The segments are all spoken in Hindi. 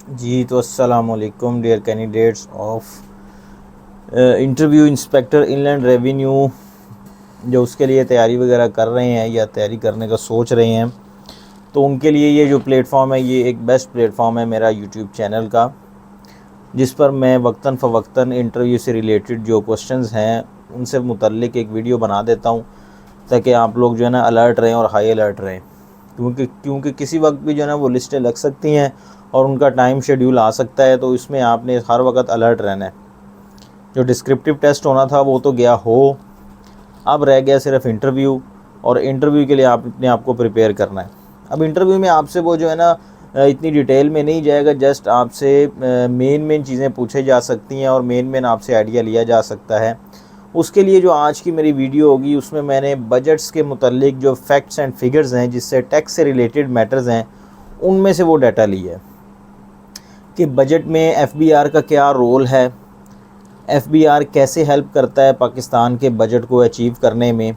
जी तो अस्सलाम वालेकुम dear candidates of interview inspector inland revenue जो उसके लिए तैयारी वगैरह कर रहे हैं या तैयारी करने का सोच रहे हैं, तो उनके लिए ये जो प्लेटफॉर्म है ये एक बेस्ट प्लेटफॉर्म है मेरा यूट्यूब चैनल का, जिस पर मैं वक्तन फ़वक्तन इंटरव्यू से रिलेटेड जो क्वेश्चंस हैं उनसे मुतल्लिक एक वीडियो बना देता हूँ, ताकि आप लोग जो है ना अलर्ट रहें और हाई अलर्ट रहें। क्योंकि किसी वक्त भी जो है ना वो लिस्टें लग सकती हैं और उनका टाइम शेड्यूल आ सकता है, तो इसमें आपने हर वक्त अलर्ट रहना है। जो डिस्क्रिप्टिव टेस्ट होना था वो तो गया हो, अब रह गया सिर्फ इंटरव्यू, और इंटरव्यू के लिए आप अपने आप को प्रिपेयर करना है। अब इंटरव्यू में आपसे वो जो है ना इतनी डिटेल में नहीं जाएगा, जस्ट आपसे मेन चीज़ें पूछे जा सकती हैं और मेन आपसे आइडिया लिया जा सकता है। उसके लिए जो आज की मेरी वीडियो होगी उसमें मैंने बजट्स के मुतल्लिक जो फैक्ट्स एंड फिगर्स हैं, जिससे टैक्स से रिलेटेड मैटर्स हैं, उनमें से वो डाटा लिया है कि बजट में एफबीआर का क्या रोल है, एफबीआर कैसे हेल्प करता है पाकिस्तान के बजट को अचीव करने में।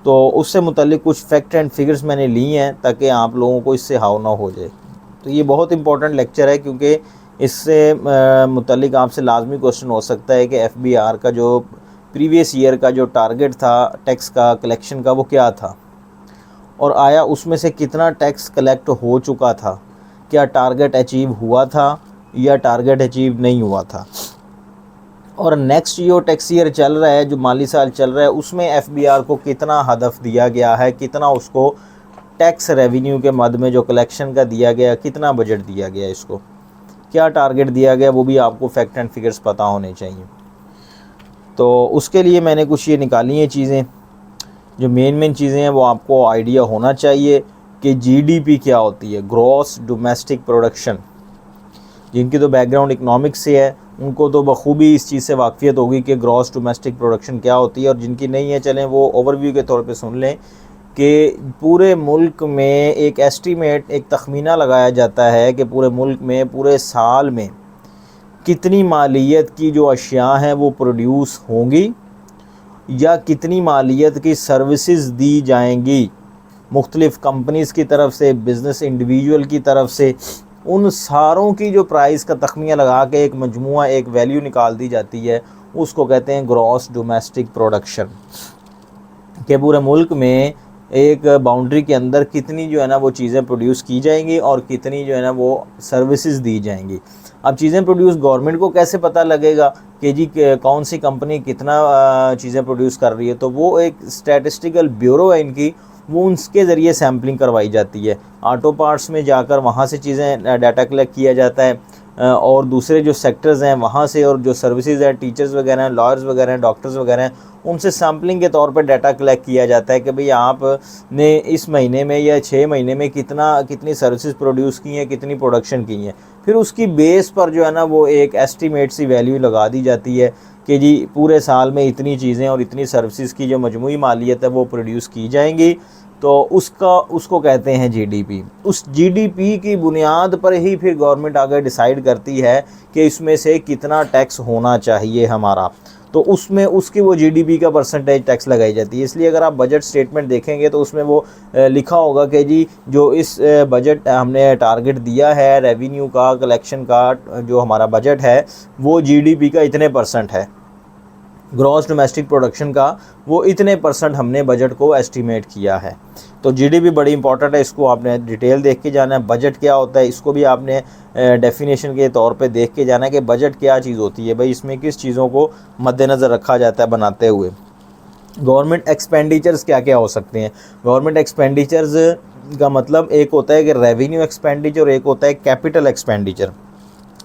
तो उससे मुतल्लिक कुछ फैक्ट एंड फिगर्स मैंने लिए हैं ताकि आप लोगों को इससे हाव ना हो जाए। तो ये बहुत इंपॉर्टेंट लेक्चर है, क्योंकि इससे मुतल्लिक आपसे लाजमी क्वेश्चन हो सकता है कि एफबीआर का जो प्रीवियस ईयर का जो टारगेट था टैक्स का कलेक्शन का वो क्या था, और आया उसमें से कितना टैक्स कलेक्ट हो चुका था, क्या टारगेट अचीव हुआ था या टारगेट अचीव नहीं हुआ था, और नेक्स्ट जो टैक्स ईयर चल रहा है, जो माली साल चल रहा है, उसमें एफबीआर को कितना हदफ दिया गया है, कितना उसको टैक्स रेवेन्यू के मद में जो कलेक्शन का दिया गया, कितना बजट दिया गया, इसको क्या टारगेट दिया गया, वो भी आपको फैक्ट एंड फिगर्स पता होने चाहिए। तो उसके लिए मैंने कुछ ये निकाली हैं चीज़ें, जो मेन चीज़ें हैं वो आपको आइडिया होना चाहिए कि जीडीपी क्या होती है, ग्रॉस डोमेस्टिक प्रोडक्शन। जिनकी तो बैकग्राउंड इकनॉमिक्स से है उनको तो बखूबी इस चीज़ से वाकफियत होगी कि ग्रॉस डोमेस्टिक प्रोडक्शन क्या होती है, और जिनकी नहीं है चलें वो ओवरव्यू के तौर पे सुन लें कि पूरे मुल्क में एक एस्टीमेट, एक तखमीना लगाया जाता है कि पूरे मुल्क में पूरे साल में कितनी मालियत की जो अशिया हैं वो प्रोड्यूस होंगी या कितनी मालियत की सर्विसेज दी जाएंगी मुख्तलिफ़ कंपनीज़ की तरफ से, बिज़नेस इंडिविजुअल की तरफ से। उन सारों की जो प्राइस का तखमिया लगा के एक मजमुआ, एक वैल्यू निकाल दी जाती है, उसको कहते हैं ग्रॉस डोमेस्टिक प्रोडक्शन। कि पूरे मुल्क में एक बाउंड्री के अंदर कितनी जो है ना वो चीज़ें प्रोड्यूस की जाएंगी और कितनी जो है ना वो सर्विसेज दी जाएंगी। अब चीज़ें प्रोड्यूस गवर्नमेंट को कैसे पता लगेगा कि जी कौन सी कंपनी कितना चीज़ें प्रोड्यूस कर रही है, तो वो एक स्टैटिस्टिकल ब्यूरो है इनकी, वो उनके ज़रिए सैम्पलिंग करवाई जाती है। ऑटो पार्ट्स में जाकर वहाँ से चीज़ें डाटा कलेक्ट किया जाता है, और दूसरे जो सेक्टर्स हैं वहाँ से, और जो सर्विसेज हैं, टीचर्स वगैरह हैं, लॉयर्स वगैरह हैं, डॉक्टर्स वगैरह हैं, उनसे सैम्पलिंग के तौर पर डाटा कलेक्ट किया जाता है कि भाई आपने इस महीने में या 6 महीने में कितनी सर्विसेज प्रोड्यूस की हैं, कितनी प्रोडक्शन की हैं। फिर उसकी बेस पर जो है ना वो एक एस्टीमेट सी वैल्यू लगा दी जाती है कि जी पूरे साल में इतनी चीज़ें और इतनी सर्विसेज की जो मजमूई मालियत है वो प्रोड्यूस की जाएंगी। तो उसको कहते हैं जीडीपी। उस जीडीपी की बुनियाद पर ही फिर गवर्नमेंट आगे डिसाइड करती है कि इसमें से कितना टैक्स होना चाहिए हमारा, तो उसमें उसकी वो जीडीपी का परसेंटेज टैक्स लगाई जाती है। इसलिए अगर आप बजट स्टेटमेंट देखेंगे तो उसमें वो लिखा होगा कि जी जो इस बजट हमने टारगेट दिया है रेवेन्यू का, कलेक्शन का, जो हमारा बजट है वो जीडीपी का इतने परसेंट है, ग्रॉस डोमेस्टिक प्रोडक्शन का वो इतने परसेंट हमने बजट को एस्टीमेट किया है। तो जीडीपी बड़ी इंपॉर्टेंट है, इसको आपने डिटेल देख के जाना है। बजट क्या होता है इसको भी आपने डेफिनेशन के तौर पे देख के जाना है कि बजट क्या चीज़ होती है, भाई इसमें किस चीज़ों को मद्देनज़र रखा जाता है बनाते हुए। गवर्नमेंट एक्सपेंडिचर्स क्या क्या हो सकते हैं। गवर्नमेंट एक्सपेंडिचर्स का मतलब एक होता है कि रेवेन्यू एक्सपेंडिचर और एक होता है कैपिटल एक्सपेंडिचर।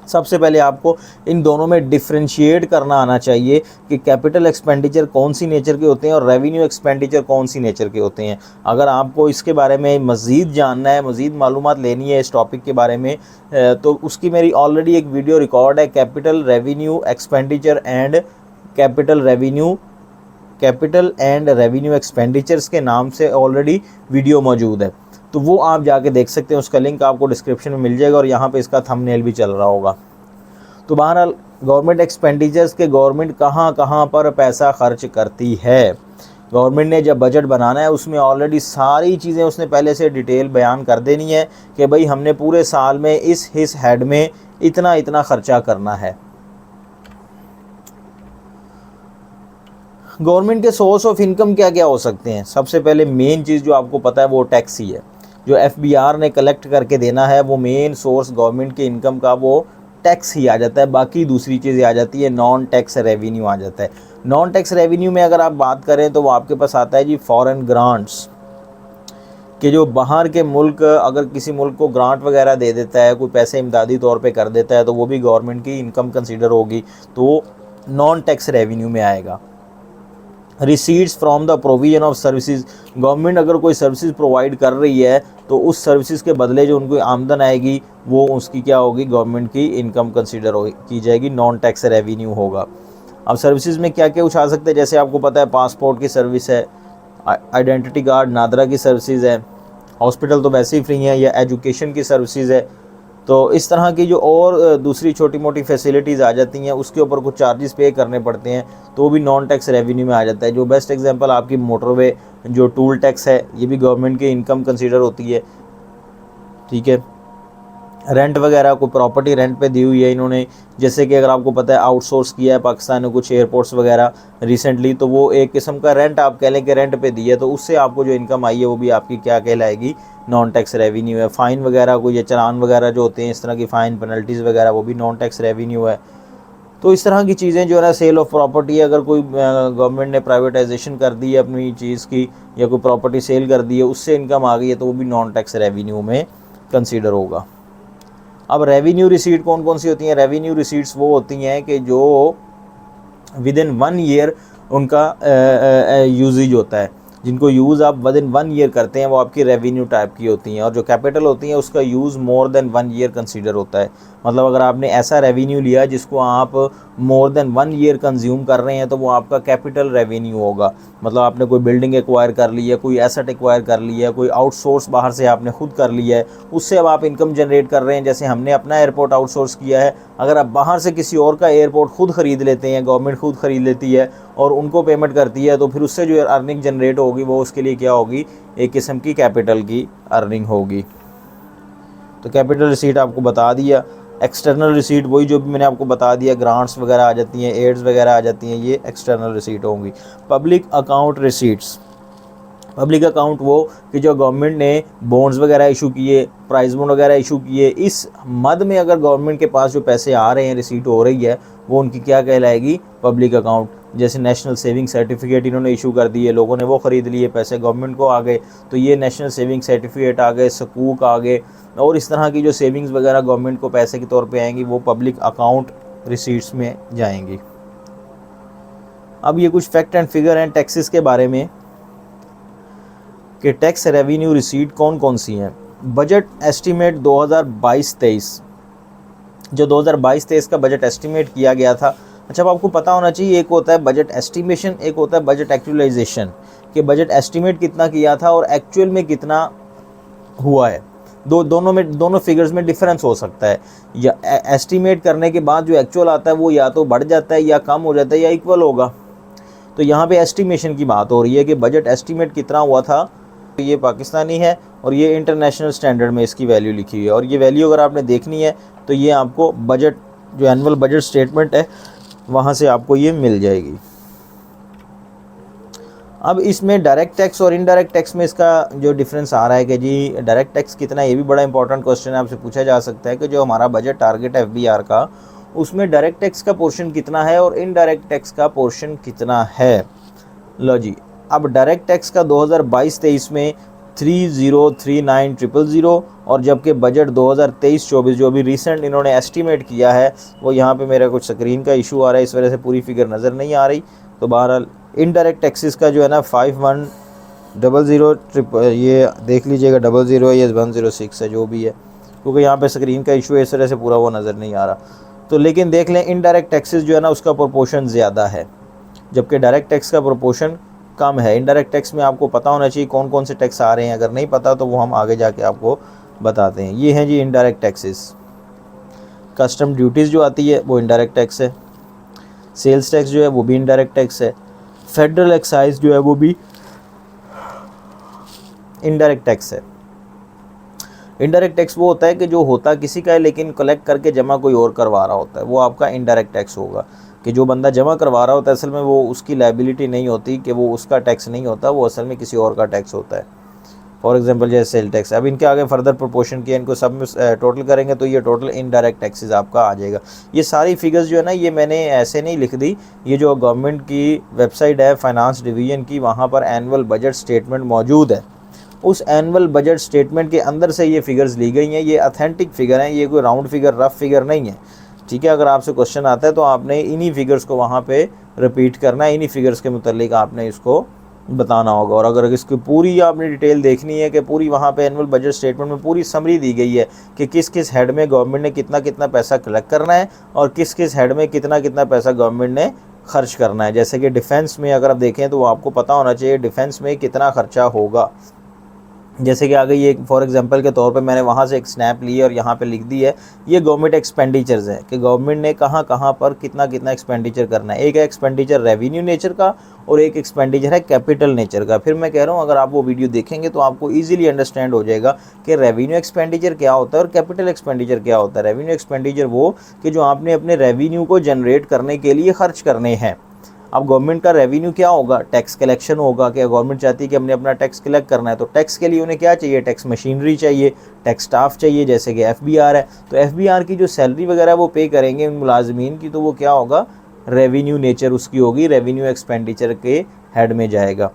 सबसे पहले आपको इन दोनों में डिफरेंशिएट करना आना चाहिए कि कैपिटल एक्सपेंडिचर कौन सी नेचर के होते हैं और रेवेन्यू एक्सपेंडिचर कौन सी नेचर के होते हैं। अगर आपको इसके बारे में मज़ीद जानना है, मज़ीद मालूमात लेनी है इस टॉपिक के बारे में, तो उसकी मेरी ऑलरेडी एक वीडियो रिकॉर्ड है, capital revenue expenditure and capital and revenue expenditures के नाम से ऑलरेडी वीडियो मौजूद है, तो वो आप जाके देख सकते हैं। उसका लिंक आपको डिस्क्रिप्शन में मिल जाएगा और यहाँ पे इसका थंबनेल भी चल रहा होगा। तो बहरहाल गवर्नमेंट एक्सपेंडिचर्स के गवर्नमेंट कहाँ कहाँ पर पैसा खर्च करती है, गवर्नमेंट ने जब बजट बनाना है उसमें ऑलरेडी सारी चीज़ें उसने पहले से डिटेल बयान कर देनी है कि भाई हमने पूरे साल में इस हेड में इतना इतना खर्चा करना है। गवर्नमेंट के सोर्स ऑफ इनकम क्या क्या हो सकते हैं? सबसे पहले मेन चीज़ जो आपको पता है वो टैक्स ही है। जो FBR ने कलेक्ट करके देना है वो मेन सोर्स गवर्नमेंट के इनकम का वो टैक्स ही आ जाता है। बाकी दूसरी चीज़ें आ जाती है, नॉन टैक्स रेवेन्यू आ जाता है। नॉन टैक्स रेवेन्यू में अगर आप बात करें तो वो आपके पास आता है जी फॉरेन ग्रांट्स, कि जो बाहर के मुल्क अगर किसी मुल्क को ग्रांट वगैरह दे देता है, कोई पैसे इमदादी तौर पे कर देता है, तो वो भी गवर्नमेंट की इनकम कंसीडर होगी, तो नॉन टैक्स रेवेन्यू में आएगा। Receipts from the provision of services, government अगर कोई सर्विसेज प्रोवाइड कर रही है तो उस सर्विसेज के बदले जो उनको आमदन आएगी वो उसकी क्या होगी, गवर्नमेंट की इनकम कंसीडर की जाएगी, नॉन टैक्स रेवेन्यू होगा। अब सर्विसेज में क्या क्या कुछ आ सकते हैं, जैसे आपको पता है पासपोर्ट की सर्विस है, आइडेंटिटी कार्ड नादरा की सर्विसेज है, हॉस्पिटल तो वैसे ही फ्री है, या एजुकेशन की सर्विसेज है। तो इस तरह की जो और दूसरी छोटी मोटी फैसिलिटीज़ आ जाती हैं उसके ऊपर कुछ चार्जेस पे करने पड़ते हैं, तो वो भी नॉन टैक्स रेवेन्यू में आ जाता है। जो बेस्ट एग्जांपल आपकी मोटरवे जो टूल टैक्स है, ये भी गवर्नमेंट की इनकम कंसीडर होती है, ठीक है। रेंट वगैरह को प्रॉपर्टी रेंट पे दी हुई है इन्होंने, जैसे कि अगर आपको पता है आउटसोर्स किया है पाकिस्तान ने कुछ एयरपोर्ट्स वगैरह रिसेंटली, तो वो एक किस्म का रेंट आप कह लें कि रेंट पे दी है, तो उससे आपको जो इनकम आई है वो भी आपकी क्या कहलाएगी, नॉन टैक्स रेवेन्यू है। फ़ाइन वगैरह कोई या चालान वगैरह जो होते हैं इस तरह की फ़ाइन पेनल्टीज़ वगैरह, वो भी नॉन टैक्स रेवेन्यू है। तो इस तरह की चीज़ें जो है ना, सेल ऑफ प्रॉपर्टी, अगर कोई गवर्नमेंट ने प्राइवेटाइजेशन कर दी है अपनी चीज़ की, या कोई प्रॉपर्टी सेल कर दी है, उससे इनकम आ गई है, तो वो भी नॉन टैक्स रेवेन्यू में कंसीडर होगा। अब रेवेन्यू रिसीट कौन कौन सी होती हैं? रेवेन्यू रिसीट्स वो होती हैं कि जो विद इन 1 ईयर उनका यूजेज होता है, जिनको यूज़ आप विद इन 1 ईयर करते हैं वो आपकी रेवेन्यू टाइप की होती हैं। और जो कैपिटल होती हैं उसका use more than 1 year consider होता है। मतलब अगर आपने ऐसा रेवेन्यू लिया जिसको आप मोर देन 1 ईयर कंज्यूम कर रहे हैं तो वो आपका कैपिटल रेवेन्यू होगा। मतलब आपने कोई बिल्डिंग एक्वायर कर ली है, कोई एसेट एक्वायर कर लिया है, कोई आउटसोर्स बाहर से आपने खुद कर लिया है, उससे अब आप इनकम जनरेट कर रहे हैं। जैसे हमने अपना एयरपोर्ट आउटसोर्स किया है, अगर आप बाहर से किसी और का एयरपोर्ट खुद ख़रीद लेते हैं, गवर्नमेंट खुद ख़रीद लेती है और उनको पेमेंट करती है, तो फिर उससे जो अर्निंग जनरेट होगी वो उसके लिए क्या होगी, एक किस्म की कैपिटल की अर्निंग होगी। तो कैपिटल रिसीट आपको बता दिया। एक्सटर्नल रिसीट वही जो भी मैंने आपको बता दिया, ग्रांट्स वगैरह आ जाती हैं, एड्स वगैरह आ जाती हैं, ये एक्सटर्नल रिसीट होंगी। Public account receipts, public account वो कि जो गवर्नमेंट ने बॉन्ड्स वगैरह इशू किए, प्राइज बॉन्ड वगैरह इशू किए, इस मद में अगर गवर्नमेंट के पास जो पैसे आ रहे हैं, रिसीट हो रही है, वो उनकी क्या कहलाएगी, पब्लिक अकाउंट। जैसे नेशनल सेविंग सर्टिफिकेट इन्होंने इशू कर दिए, लोगों ने वो ख़रीद लिए, पैसे गवर्नमेंट को आ गए, तो ये नेशनल सेविंग सर्टिफिकेट आ गए, सकूक आ गए, और इस तरह की जो सेविंग्स वगैरह गवर्नमेंट को पैसे के तौर पे आएंगी वो पब्लिक अकाउंट रिसीट्स में जाएंगी। अब ये कुछ फैक्ट एंड फिगर हैं टैक्सेस के बारे में कि टैक्स रेवेन्यू रिसीट कौन कौन सी हैं। बजट एस्टीमेट 2022-23, जो 2022-23 का बजट एस्टीमेट किया गया था। अच्छा, अब आपको पता होना चाहिए, एक होता है बजट एस्टीमेशन, एक होता है बजट एक्चुअलाइजेशन, कि बजट एस्टीमेट कितना किया था और एक्चुअल में कितना हुआ है। दोनों फिगर्स में डिफरेंस हो सकता है। या एस्टीमेट करने के बाद जो एक्चुअल आता है वो या तो बढ़ जाता है या कम हो जाता है या इक्वल होगा। तो यहाँ पे एस्टीमेशन की बात हो रही है कि बजट एस्टीमेट कितना हुआ था। ये पाकिस्तानी है और ये इंटरनेशनल स्टैंडर्ड में इसकी वैल्यू लिखी हुई है, और ये वैल्यू अगर आपने देखनी है तो ये आपको बजट जो एनुअल बजट स्टेटमेंट है वहाँ से आपको ये मिल जाएगी। अब इसमें डायरेक्ट टैक्स और इनडायरेक्ट टैक्स में इसका जो डिफरेंस आ रहा है कि जी डायरेक्ट टैक्स कितना है, ये भी बड़ा इंपॉर्टेंट क्वेश्चन है, आपसे पूछा जा सकता है कि जो हमारा बजट टारगेट है FBR का, उसमें डायरेक्ट टैक्स का पोर्शन कितना है और इनडायरेक्ट टैक्स का पोर्शन कितना है। लो जी, अब डायरेक्ट टैक्स का 2022-23 में 3039,000, और जबकि बजट 2023-24 जो अभी रिसेंट इन्होंने एस्टीमेट किया है, वो यहाँ पे मेरा कुछ स्क्रीन का इशू आ रहा है, इस वजह से पूरी फिगर नज़र नहीं आ रही। तो बहरहाल इनडायरेक्ट टैक्सेस का जो है ना 5100, ये देख लीजिएगा 00 या 106 है, जो भी है, क्योंकि यहाँ पे स्क्रीन का इशू है, इस तरह से पूरा वो नज़र नहीं आ रहा। तो लेकिन देख लें, इनडायरेक्ट टैक्सेस जो है ना उसका प्रोपोर्शन ज़्यादा है, जबकि डायरेक्ट टैक्स का प्रोपोर्शन कम है। इनडायरेक्ट टैक्स में आपको पता होना चाहिए कौन कौन से टैक्स आ रहे हैं, अगर नहीं पता तो वो हम आगे जाके आपको बताते हैं। ये हैं जी इनडायरेक्ट टैक्सेस। कस्टम ड्यूटीज़ जो आती है वो इनडायरेक्ट टैक्स है, सेल्स टैक्स जो है वो भी इनडायरेक्ट टैक्स है, फेडरल एक्साइज जो है वो भी इनडायरेक्ट टैक्स है। इनडायरेक्ट टैक्स वो होता है कि जो होता किसी का है लेकिन कलेक्ट करके जमा कोई और करवा रहा होता है, वो आपका इनडायरेक्ट टैक्स होगा। कि जो बंदा जमा करवा रहा होता है असल में वो उसकी लायबिलिटी नहीं होती, कि वो उसका टैक्स नहीं होता, वो असल में किसी और का टैक्स होता है। फॉर एग्जांपल जैसे सेल टैक्स। अब इनके आगे फर्दर प्रोपोर्शन किया, इनको सब में टोटल करेंगे तो ये टोटल इनडायरेक्ट टैक्सेस आपका आ जाएगा। ये सारी फिगर्स जो है ना ये मैंने ऐसे नहीं लिख दी, ये जो गवर्नमेंट की वेबसाइट है फाइनेंस डिवीजन की, वहाँ पर एनुअल बजट स्टेटमेंट मौजूद है। उस एनुअल बजट स्टेटमेंट के अंदर से ये फिगर्स ली गई हैं। ये अथेंटिक फिगर हैं, ये कोई राउंड फिगर रफ फिगर नहीं है, ठीक है। अगर आपसे क्वेश्चन आता है तो आपने इन्हीं फिगर्स को वहाँ पे रिपीट करना है, इन्हीं फिगर्स के मुतालिक आपने इसको बताना होगा। और अगर इसकी पूरी आपने डिटेल देखनी है कि पूरी वहाँ पे एनुअल बजट स्टेटमेंट में पूरी समरी दी गई है कि किस किस हेड में गवर्नमेंट ने कितना कितना पैसा कलेक्ट करना है और किस किस हेड में कितना कितना पैसा गवर्नमेंट ने खर्च करना है। जैसे कि डिफेंस में अगर आप देखें तो आपको पता होना चाहिए डिफेंस में कितना खर्चा होगा। जैसे कि आगे ये फॉर एग्जांपल के तौर पे मैंने वहाँ से एक स्नैप ली है और यहाँ पे लिख दी है, ये गवर्नमेंट एक्सपेंडिचर्स है कि गवर्नमेंट ने कहाँ कहाँ पर कितना कितना एक्सपेंडिचर करना है। एक है एक्सपेंडिचर रेवेन्यू नेचर का और एक एक्सपेंडिचर है कैपिटल नेचर का। फिर मैं कह रहा हूँ अगर आप वो वीडियो देखेंगे तो आपको ईजिली अंडरस्टैंड हो जाएगा कि रेवेन्यू एक्सपेंडिचर क्या होता है और कैपिटल एक्सपेंडिचर क्या होता है। रेवेन्यू एक्सपेंडिचर वो कि जो आपने अपने रेवेन्यू को जनरेट करने के लिए खर्च करने हैं। अब गवर्नमेंट का रेवेन्यू क्या होगा, टैक्स कलेक्शन होगा। कि गवर्नमेंट चाहती है कि हमने अपना टैक्स कलेक्ट करना है तो टैक्स के लिए उन्हें क्या चाहिए, टैक्स मशीनरी चाहिए, टैक्स स्टाफ चाहिए। जैसे कि एफबीआर है तो एफबीआर की जो सैलरी वगैरह वो पे करेंगे उन मुलाजमीन की, तो वो क्या होगा, रेवेन्यू नेचर उसकी होगी, रेवेन्यू एक्सपेंडिचर के हेड में जाएगा।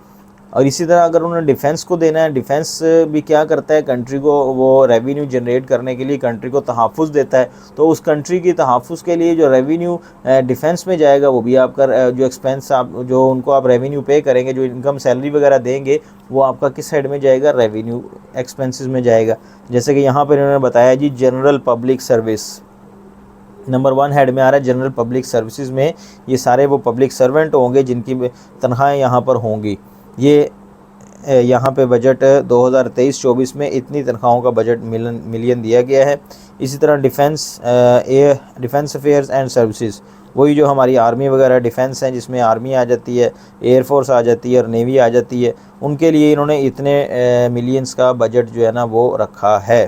और इसी तरह अगर उन्होंने डिफेंस को देना है, डिफेंस भी क्या करता है, कंट्री को वो रेवेन्यू जनरेट करने के लिए कंट्री को तहफ़्फ़ुज़ देता है। तो उस कंट्री की तहफ़्फ़ुज़ के लिए जो रेवेन्यू डिफेंस में जाएगा वो भी आपका जो एक्सपेंस आप जो उनको आप रेवेन्यू पे करेंगे, जो इनकम सैलरी वगैरह देंगे, वो आपका किस हेड में जाएगा, रेवेन्यू एक्सपेंसेस में जाएगा। जैसे कि यहाँ पर इन्होंने बताया जी general public service number 1 head में आ रहा है। जनरल पब्लिक सर्विसेज में ये सारे वो पब्लिक सर्वेंट होंगे जिनकी तनख्वाहें यहाँ पर होंगी। ये यहाँ पे बजट 2023-24 में इतनी तनख्वाहों का बजट मिलियन दिया गया है। इसी तरह डिफेंस अफेयर्स एंड सर्विसेज, वही जो हमारी आर्मी वगैरह डिफेंस हैं जिसमें आर्मी आ जाती है, एयरफोर्स आ जाती है और नेवी आ जाती है, उनके लिए इन्होंने इतने मिलियंस का बजट जो है ना वो रखा है।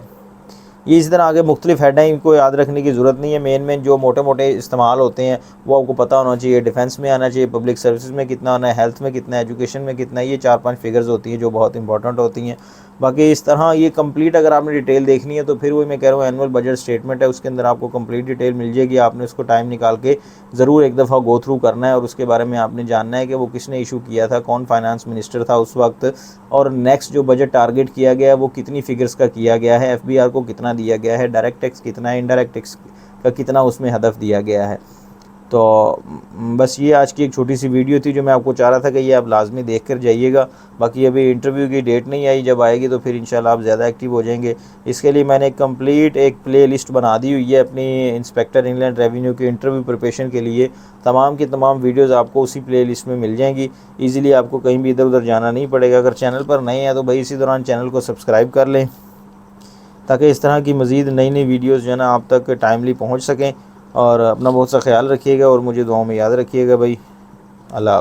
ये इसी तरह आगे मुख्तलिफ हेड हैं, इनको याद रखने की ज़रूरत नहीं है। मेन जो मोटे मोटे इस्तेमाल होते हैं वो आपको पता होना चाहिए। डिफेंस में आना चाहिए, पब्लिक सर्विसेज में कितना आना है, हेल्थ में कितना है, एजुकेशन में कितना है। ये 4-5 फिगर्स होती हैं जो बहुत इंपॉर्टेंट होती हैं। बाकी इस तरह ये कंप्लीट अगर आपने डिटेल देखनी है तो फिर वही मैं कह रहा हूँ एनुअल बजट स्टेटमेंट है, उसके अंदर आपको कंप्लीट डिटेल मिल जाएगी। आपने उसको टाइम निकाल के ज़रूर एक दफ़ा गो थ्रू करना है और उसके बारे में आपने जानना है कि वो किसने इशू किया था, कौन फाइनेंस मिनिस्टर था उस वक्त, और नेक्स्ट जो बजट टारगेट किया गया है वो कितनी फिगर्स का किया गया है, एफबीआर को कितना दिया गया है, डायरेक्ट टैक्स कितना है, इनडायरेक्ट टैक्स का कितना उसमें हदफ दिया गया है। तो बस ये आज की एक छोटी सी वीडियो थी जो मैं आपको चाह रहा था कि ये आप लाजमी देख कर जाइएगा। बाकी अभी इंटरव्यू की डेट नहीं आई, जब आएगी तो फिर इंशाल्लाह आप ज़्यादा एक्टिव हो जाएंगे। इसके लिए मैंने कंप्लीट एक प्ले लिस्ट बना दी हुई है अपनी इंस्पेक्टर इंलैंड रेवेन्यू के इंटरव्यू प्रिपरेशन के लिए। तमाम की तमाम वीडियोज़ आपको उसी प्ले लिस्ट में मिल जाएंगी। ईज़िली आपको कहीं भी इधर उधर जाना नहीं पड़ेगा। अगर चैनल पर नए हैं तो भाई इसी दौरान चैनल को सब्सक्राइब कर लें ताकि इस तरह की मज़ीद नई नई वीडियोज़ जो है ना आप तक टाइमली पहुँच सकें। और अपना बहुत सा ख्याल रखिएगा और मुझे दुआओं में याद रखिएगा भाई। अल्लाह।